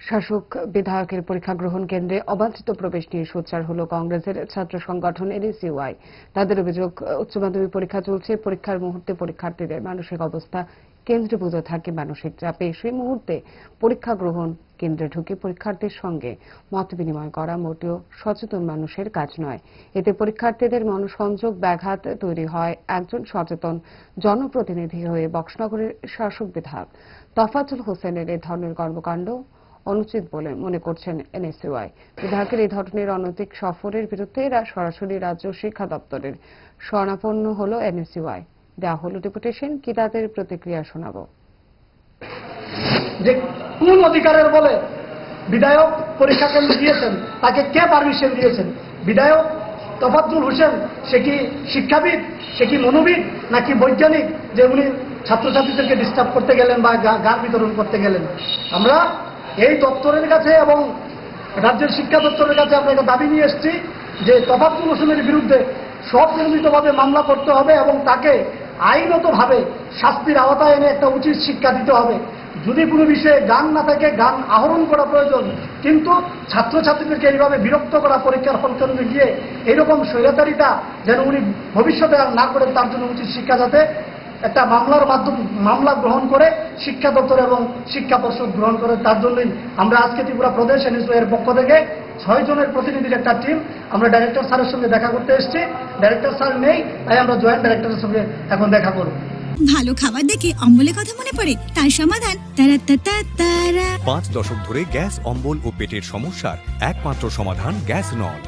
শাসক বিধায়কের পরীক্ষা গ্রহণ কেন্দ্রে অবাঞ্ছিত প্রবেশ নিয়ে সোচ্চার হল কংগ্রেসের ছাত্র সংগঠন এনএসইউআই। তাদের অভিযোগ, উচ্চ মাধ্যমিক পরীক্ষা চলছে, পরীক্ষার মুহূর্তে পরীক্ষার্থীদের মানসিক অবস্থা কেন্দ্রীভূত থাকে মানসিক চাপে। সেই মুহূর্তে পরীক্ষা গ্রহণ কেন্দ্রে ঢুকে পরীক্ষার্থীর সঙ্গে মত বিনিময় করা মোটেও সচেতন মানুষের কাজ নয়। এতে পরীক্ষার্থীদের মনসংযোগ ব্যাঘাত তৈরি হয়। একজন সচেতন জনপ্রতিনিধি হয়ে বক্সনগরের শাসক বিধায়ক তফাজ্জল হোসেনের এই ধরনের কর্মকাণ্ড অনুচিত বলে মনে করছেন এনএসইউআই। বিধায়কের এই ধরনের অনৈতিক সফরের বিরুদ্ধে সরাসরি রাজ্য শিক্ষা দপ্তরের শরণাপন্ন হল এনএসইউআই। দেওয়া হল ডেপুটেশন। কি তাদের প্রতিক্রিয়া শোনাবো। যে কোন অধিকারের বলে বিধায়ক পরীক্ষা কেন্দ্র দিয়েছেন, তাকে কে পারমিশন দিয়েছেন? বিধায়ক তফাজ্জল হোসেন সে কি শিক্ষাবিদ, সে কি মনোবিদ, নাকি বৈজ্ঞানিক যে উনি ছাত্রছাত্রীদেরকে ডিস্টার্ব করতে গেলেন বা গান বিতরণ করতে গেলেন? আমরা এই দপ্তরের কাছে এবং রাজ্যের শিক্ষা দপ্তরের কাছে আমরা একটা দাবি নিয়ে এসেছি যে তফাজ্জল হোসেনের বিরুদ্ধে স্বপ্রণোদিতভাবে মামলা করতে হবে এবং তাকে আইনতভাবে শাস্তির আওতায় এনে একটা উচিত শিক্ষা দিতে হবে। যদি কোনো বিষয়ে গান না থাকে, গান আহরণ করা প্রয়োজন, কিন্তু ছাত্রছাত্রীদেরকে এইভাবে বিরক্ত করা পরীক্ষার হল কেন্দ্রে গিয়ে এইরকম স্বৈরাচারিতা যেন উনি ভবিষ্যতে আর না করেন, তার জন্য উচিত শিক্ষা যাতে একটা মামলা গ্রহণ করে শিক্ষা দপ্তর এবং শিক্ষা পর্ষদ গ্রহণ করে। তার জন্যই আমরা আজকে ত্রিপুরা প্রদেশ এনএসইউআই এর পক্ষ থেকে 6 জনের প্রতিনিধির একটা টিম আমরা ডাইরেক্টর স্যারের সঙ্গে দেখা করতে এসেছি। ডাইরেক্টর স্যার নেই, তাই আমরা জয়েন্ট ডাইরেক্টরের সঙ্গে এখন দেখা করব। ভালো খাবার দেখে অম্বলের কথা মনে পড়ে, তার সমাধান তারা। 5 দশক ধরে গ্যাস, অম্বল ও পেটের সমস্যার একমাত্র সমাধান গ্যাস নল।